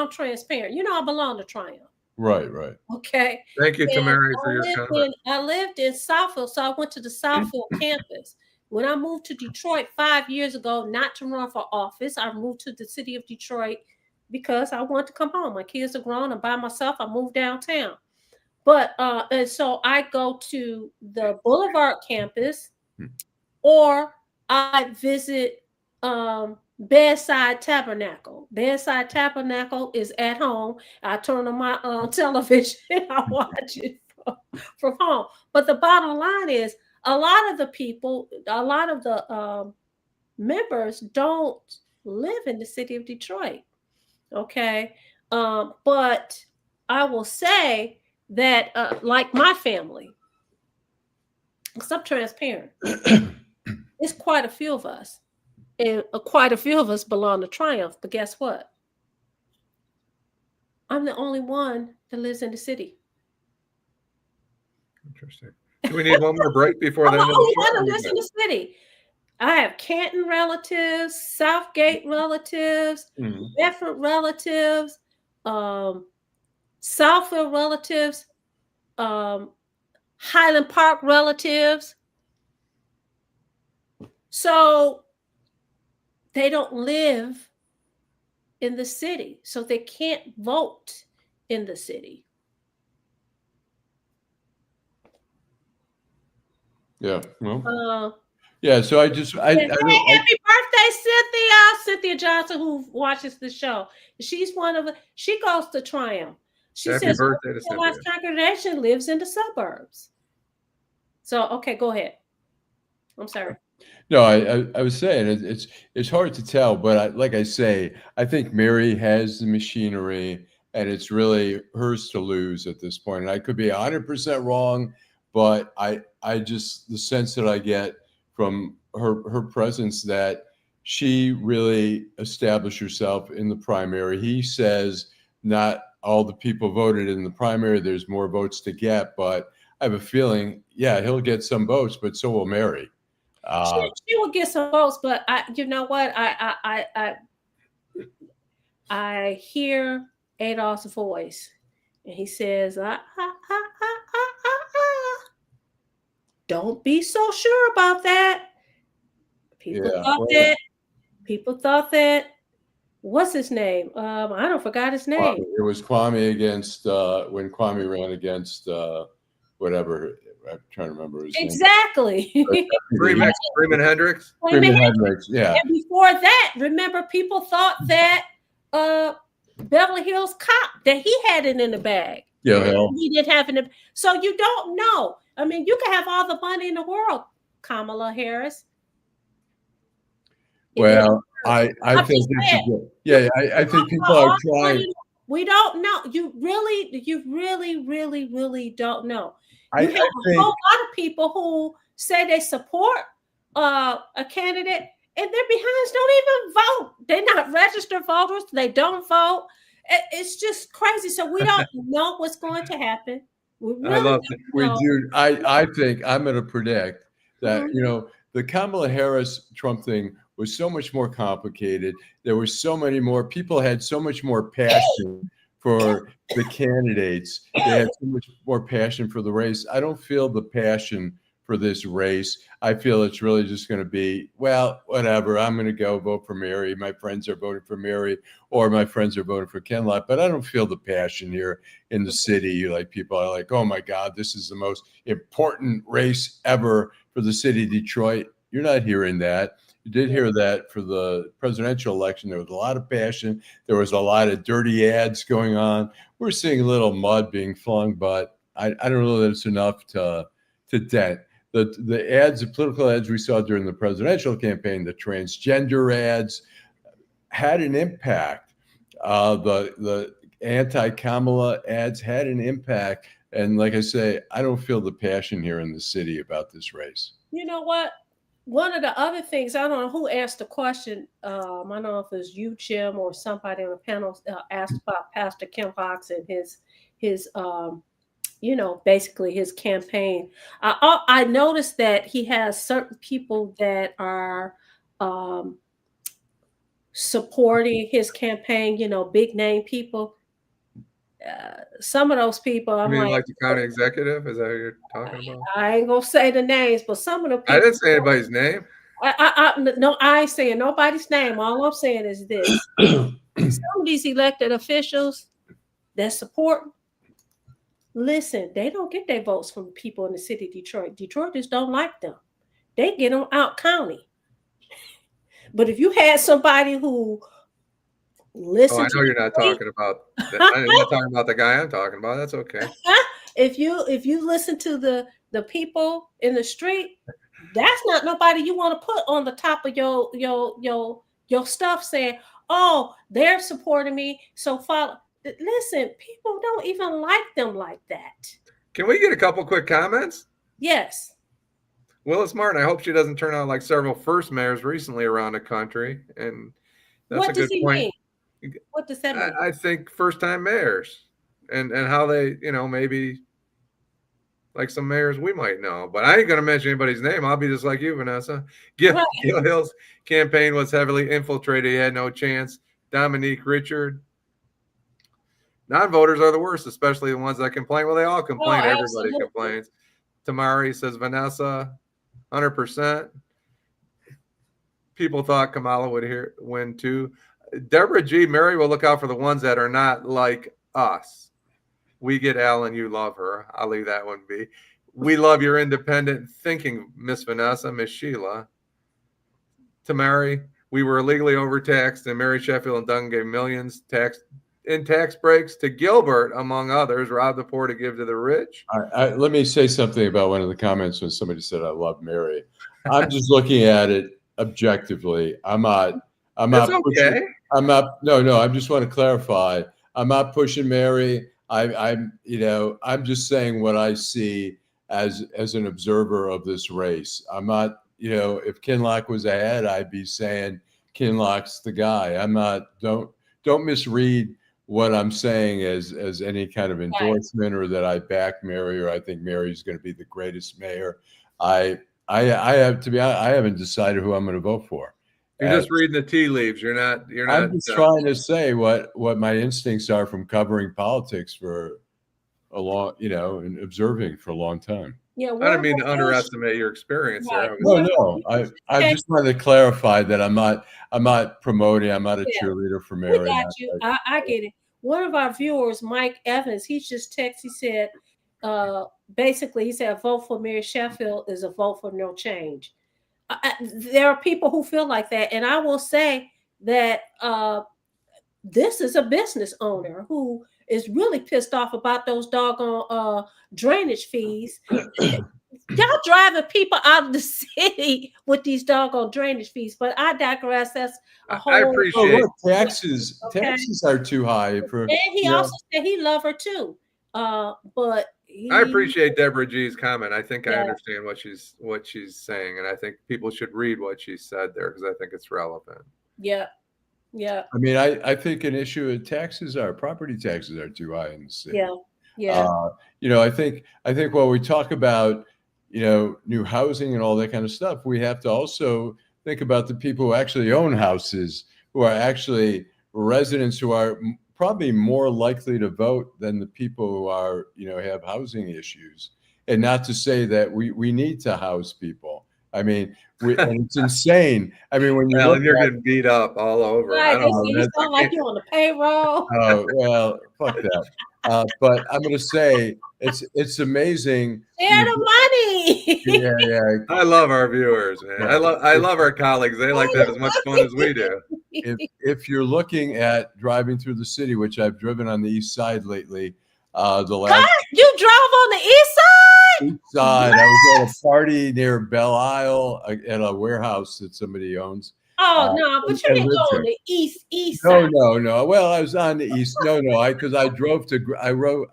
transparent. I belong to Triumph. Right. Okay. Thank you, Tamari, for your comment. I lived in Southfield, so I went to the Southfield campus. When I moved to Detroit 5 years ago, not to run for office, I moved to the city of Detroit because I wanted to come home. My kids are grown. I'm by myself. I moved downtown. But and so I go to the Boulevard campus, or I visit Bedside Tabernacle. Bedside Tabernacle is at home. I turn on my television and I watch it from home. But the bottom line is, a lot of the members don't live in the city of Detroit. Okay. But I will say that, like my family, because I'm transparent, it's quite a few of us. And quite a few of us belong to Triumph. But guess what? I'm the only one that lives in the city. Interesting. Do we need one more break before that? I'm the only one that lives in the city. I have Canton relatives, Southgate relatives, Mhm. Bedford relatives, Southfield relatives, Highland Park relatives. So they don't live in the city, so they can't vote in the city. Yeah. Well, Uh, yeah. So I just, I Hey, don't, happy birthday, Cynthia! Cynthia Johnson, who watches the show. She's one of the, she goes to Triumph. She Happy says birthday to Lord's Cynthia. congregation lives in the suburbs. So, okay, go ahead. I'm sorry. no, I was saying it's hard to tell, but like I say, I think Mary has the machinery, and it's really hers to lose at this point. And I could be 100% wrong, but I just, the sense that I get from her presence, that she really established herself in the primary. He says not all the people voted in the primary. There's more votes to get, but I have a feeling, yeah, he'll get some votes, but so will Mary. She will get some votes, but you know what? I hear Adolph's voice, and he says, don't be so sure about that. People Yeah, thought well, that. People thought that. What's his name? I don't forgot his name. It was Kwame against when Kwame ran against whatever. I'm trying to remember his Exactly. Freeman Hendricks. Freeman Hendricks. Yeah, And before that, remember, people thought that Beverly Hills Cop, that he had it in the bag. yeah. Hell, He didn't have it. So you don't know. I mean, you can have all the money in the world, Kamala Harris. well, I I'm think just it's saying, a good, yeah. I think people are trying. we don't know. You really don't know. I You have a think whole lot of people who say they support a candidate, and their behinds don't even vote. They're not registered voters. They don't vote. It's just crazy. So we don't know what's going to happen. We I really love don't we know. do. I think I'm going to predict that Mhm. the Kamala Harris Trump thing was so much more complicated. There were so many more people, had so much more passion for the candidates. They had so much more passion for the race. I don't feel the passion for this race. I feel it's really just going to be, well, whatever. I'm going to go vote for Mary. My friends are voting for Mary, or my friends are voting for Ken Lott. But I don't feel the passion here in the city. Like, people are like, oh my God, this is the most important race ever for the city of Detroit. You're not hearing that. You did hear that for the presidential election. There was a lot of passion. There was a lot of dirty ads going on. We're seeing a little mud being flung, but I don't know that it's enough to dent. The ads, the political ads we saw during the presidential campaign, the transgender ads, had an impact. The anti-Kamala ads had an impact. And like I say, I don't feel the passion here in the city about this race. You know what? One of the other things, I don't know who asked the question. I don't know if it was you, Jim, or somebody on the panel asked about Pastor Kim Fox and his basically his campaign. I noticed that he has certain people that are supporting his campaign. Big name people. Some of those people, You I'm mean like, like the county executive? Is that what you're talking about? I ain't gonna say the names, but some of the people. I didn't say anybody's name. No, I ain't saying nobody's name. All I'm saying is this: some of these elected officials that support, listen, they don't get their votes from people in the city of Detroit. Detroiters don't like them. They get them out county. But if you had somebody who Oh, listened I know you're not talking about. I'm not talking about the guy I'm talking about. That's okay. if you listen to the people in the street, that's not nobody you want to put on the top of your stuff saying, oh, they're supporting me, so follow. Listen, people don't even like them like that. Can we get a couple quick comments? Yes. Willis Martin, I hope she doesn't turn out like several first mayors recently around the country. And that's What a does good he point. mean? What does that mean? I think first time mayors and how they, maybe like some mayors we might know. But I ain't going to mention anybody's name. I'll be just like you, Vanessa. Gil Hill's campaign was heavily infiltrated. He had no chance. Dominique Richard. Non-voters are the worst, especially the ones that complain. Well, they all complain. Everybody absolutely. complains. Tamari says Vanessa, 100%. People thought Kamala would win too. Deborah G. Mary will look out for the ones that are not like us. We get Alan. You love her. I'll leave that one be. We love your independent thinking, Miss Vanessa, Miss Sheila. Tamari, we were illegally overtaxed, and Mary Sheffield and Duncan gave millions in tax breaks to Gilbert, among others, robbed the poor to give to the rich. Let me say something about one of the comments when somebody said, I love Mary. I'm just looking at it objectively. I'm not okay. I just want to clarify. I'm not pushing Mary. I'm just saying what I see as an observer of this race. I'm not, if Kinloch was ahead, I'd be saying Kinloch's the guy. I'm not, don't misread what I'm saying as any kind of endorsement or that I back Mary or I think Mary's going to be the greatest mayor. I have to be honest, I haven't decided who I'm going to vote for. You're just reading the tea leaves. You're not. I'm just trying to say what my instincts are from covering politics for a long, and observing for a long time. Yeah, I don't mean to underestimate your experience there. No. I just wanted to clarify that I'm not promoting. I'm not a cheerleader for Mary. We got you. I get it. One of our viewers, Mike Evans, he just texted. He said, basically, he said, a vote for Mary Sheffield is a vote for no change. There are people who feel like that, and I will say that this is a business owner who is really pissed off about those doggone drainage fees. Y'all driving people out of the city with these doggone drainage fees, but I digress. That's a whole. I appreciate taxes. Okay. Taxes are too high for. And he also said he loved her too, but. I appreciate Deborah G's comment. I think I understand what she's saying, and I think people should read what she said there because I think it's relevant. Yeah. I mean, I think an issue of property taxes are too high in the city. Yeah. I think while we talk about new housing and all that kind of stuff, we have to also think about the people who actually own houses, who are actually residents who are probably more likely to vote than the people who are, have housing issues. And not to say that we need to house people. I mean, and it's insane. I mean, when you're getting beat up all over. Right, you sound like you're on the payroll. Oh well, fuck that. But I'm going to say it's amazing. Share the money. Yeah. I love our viewers, man. I love our colleagues. They like to have as much fun as we do. If you're looking at driving through the city, which I've driven on the east side lately, You drove on the east side? East side. What? I was at a party near Belle Isle at a warehouse that somebody owns. Oh no, but you didn't go on the east side. No. Well, I was on the east. No, because I drove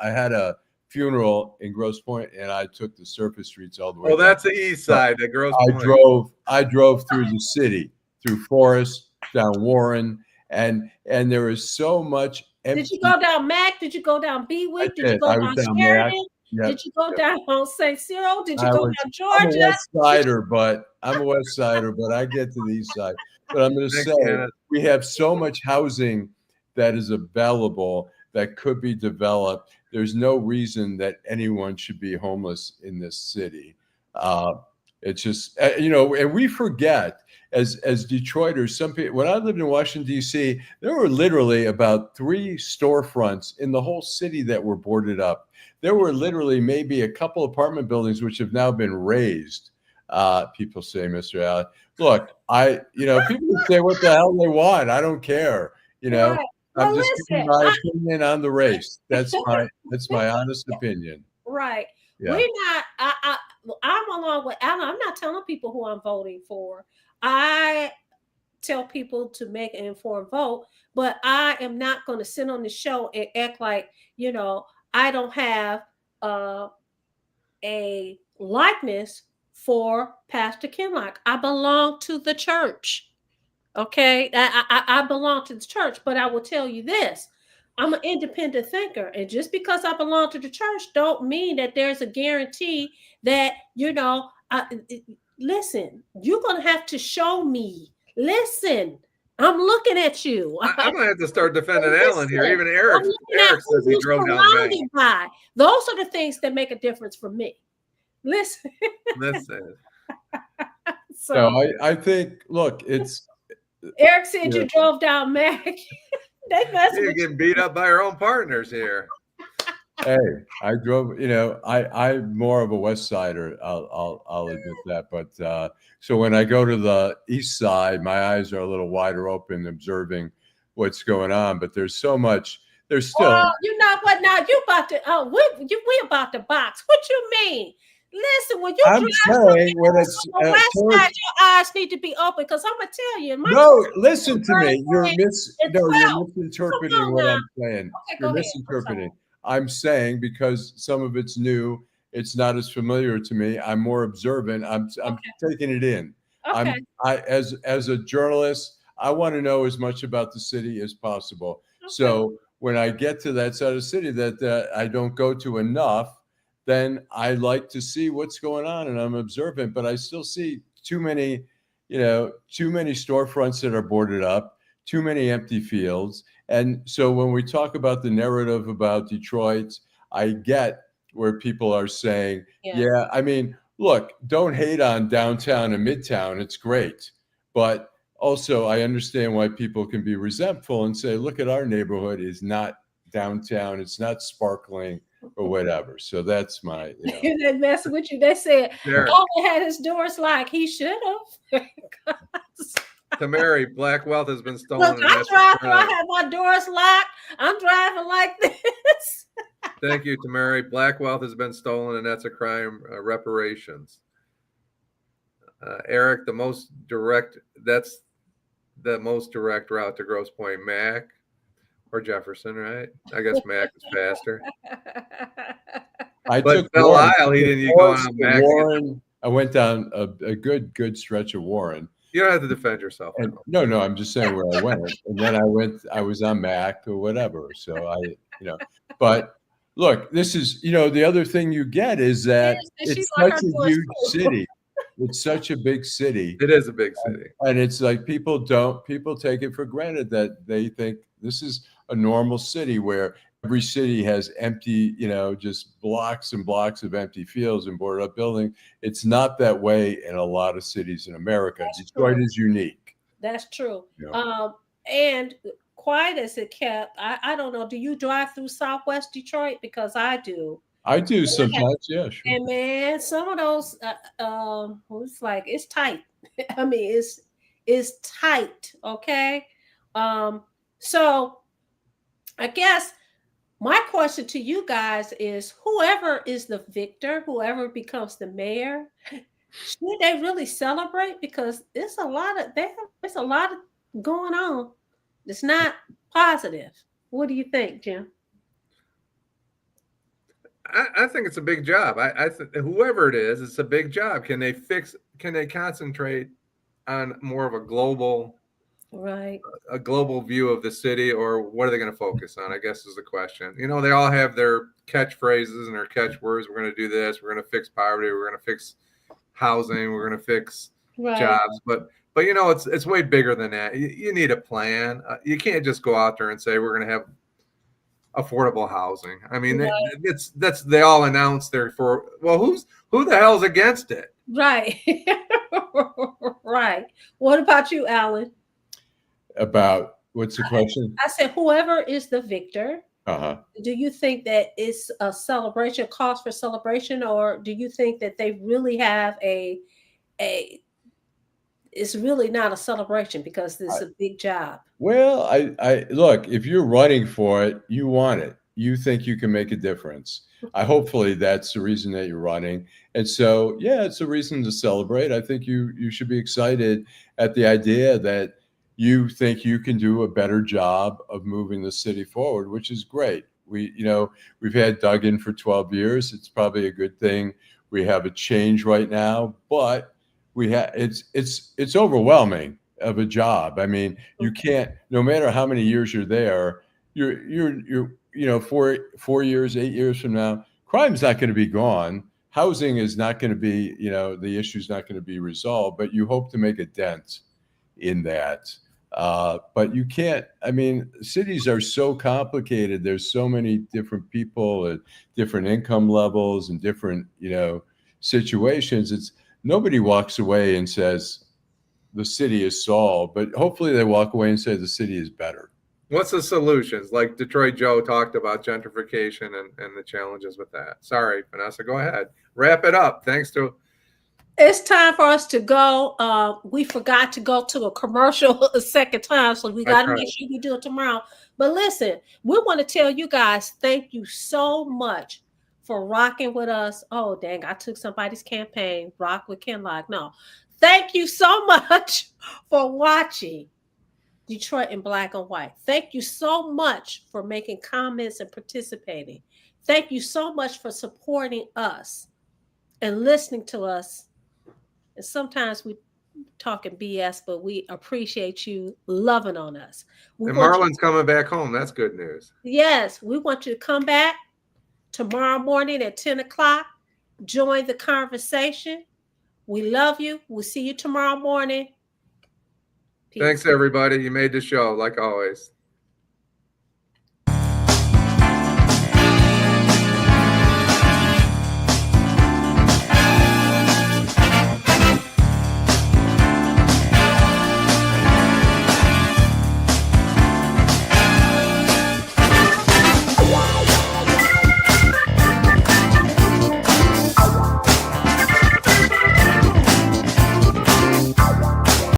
I had a funeral in Grosse Pointe, and I took the surface streets all the way. Well, that's the east side, the Grosse Pointe. I drove through the city, through Forest, down Warren, and there is so much. Did you go down Mac? Did you go down Bewick? Did you go down Sheridan? Yep. Did you go down on St. Cyril? Did you go down Georgia? I'm a West Sider, but I get to the east side. But I'm going to say we have so much housing that is available that could be developed. There's no reason that anyone should be homeless in this city. It's just, and we forget as Detroiters, some people, when I lived in Washington, D.C., there were literally about 3 storefronts in the whole city that were boarded up. There were literally maybe a couple apartment buildings which have now been razed. People say, Mr. Allen, look, people say what the hell they want. I don't care. Right. I'm just giving my opinion on the race. That's my honest opinion. Right. Yeah. We're not. I'm along with Alan. I'm not telling people who I'm voting for. I tell people to make an informed vote, but I am not going to sit on the show and act like I don't have a likeness for Pastor Kinloch. I belong to the church. Okay, I belong to the church, but I will tell you this: I'm an independent thinker, and just because I belong to the church don't mean that there's a guarantee that listen, you're gonna have to show me. Listen, I'm looking at you. I'm gonna have to start defending Listen, Alan here. Even I'm Eric looking at who says he you're drove down Mac. surrounded by. Those are the things that make a difference for me. Listen. Listen. So No, I think, look, it's Eric said Yeah. you drove down Mac. They mess You're with you. getting beat up by our own partners here. hey, I drove, I'm more of a West Sider. I'll admit that. But so when I go to the East Side, my eyes are a little wider open, observing what's going on. But there's so much. There's still. Oh, you know what? Now you about to. Oh, we about to box. What you mean? Listen, when you I'm drive saying when it's on the West towards- Side, your eyes need to be open because I'm gonna tell you. No, listen to me. You're It's misinterpreting Come on what now. I'm saying. Okay, You're go ahead. misinterpreting. I'm saying because some of it's new, it's not as familiar to me. I'm more observant. I'm taking it in. Okay. As a journalist, I want to know as much about the city as possible. So when I get to that side of the city that I don't go to enough, then I like to see what's going on, and I'm observant. But I still see too many storefronts that are boarded up, too many empty fields. And so when we talk about the narrative about Detroit, I get where people are saying, yeah, I mean, look, don't hate on downtown and midtown. It's great. But also I understand why people can be resentful and say, look at our neighborhood is not downtown. It's not sparkling or whatever. So that's my, They messing with you. They said, There. oh, he had his doors locked. He should have. Tamari, Black Wealth has been stolen. Look, I'm driving. I have my doors locked. I'm driving like this. Thank you, Tamari. Black Wealth has been stolen, and that's a crime. Reparations. Eric, that's the most direct route to Grosse Pointe, Mac or Jefferson, right? I guess Mac is faster. I But took Belle Warren. Isle, he didn't go on Mac. Warren. I went down a good stretch of Warren. You don't have to defend yourself. And no, I'm just saying where I went. And then I was on Mac or whatever. So but look, this is, the other thing you get is that Yes, it's like such our a doors huge closed. city. It's such a big city. It is a big city. And it's like people take it for granted that they think this is a normal city where every city has empty, just blocks and blocks of empty fields and boarded up buildings. It's not that way in a lot of cities in America. That's Detroit true. is unique. That's true. Yeah. And quiet as it kept, I don't know. Do you drive through Southwest Detroit? Because I do. I do sometimes, yeah, sure. And man, some of those, it's like it's tight. I mean, it's tight. Okay. So I guess my question to you guys is: whoever is the victor, whoever becomes the mayor, should they really celebrate? Because there's a lot of going on. It's not positive. What do you think, Jim? I think it's a big job. I whoever it is, it's a big job. Can they concentrate on more of a global view of the city, or what are they going to focus on? I guess is the question. They all have their catchphrases and their catchwords. We're going to do this. We're going to fix poverty. We're going to fix housing. We're going to fix jobs. But it's way bigger than that. You need a plan. You can't just go out there and say we're going to have affordable housing. I mean, they all announced who the hell's against it? Right. Right. What about you, Alan? About what's the question? I said, whoever is the victor, do you think that it's a celebration, cause for celebration, or do you think that they really have it's really not a celebration because it's a big job? Well, I look, if you're running for it, you want it. You think you can make a difference. Hopefully that's the reason that you're running. And so, yeah, it's a reason to celebrate. I think you should be excited at the idea that you think you can do a better job of moving the city forward, which is great. We've had Doug in for 12 years. It's probably a good thing. We have a change right now, but it's overwhelming of a job. I mean, you can't, no matter how many years you're there, 4 years, 8 years from now, crime's not going to be gone. Housing is not going to be, the issue's not going to be resolved, but you hope to make a dent in that. But you can't, cities are so complicated. There's so many different people at different income levels and different, situations. Nobody walks away and says the city is solved, but hopefully they walk away and say the city is better. What's the solutions? Like Detroit Joe talked about gentrification and the challenges with that. Sorry, Vanessa, go ahead. Wrap it up. Thanks to. It's time for us to go. We forgot to go to a commercial a second time, so we got to make sure we do it tomorrow. But listen, we want to tell you guys, thank you so much for rocking with us. Oh, dang, I took somebody's campaign, Rock with Ken Lock. No, thank you so much for watching Detroit in Black and White. Thank you so much for making comments and participating. Thank you so much for supporting us and listening to us. And sometimes we talking BS, but we appreciate you loving on us. And Marlon's coming back home. That's good news. Yes, we want you to come back tomorrow morning at 10 o'clock. Join the conversation. We love you. We'll see you tomorrow morning. Peace. Thanks, everybody. You made the show, like always.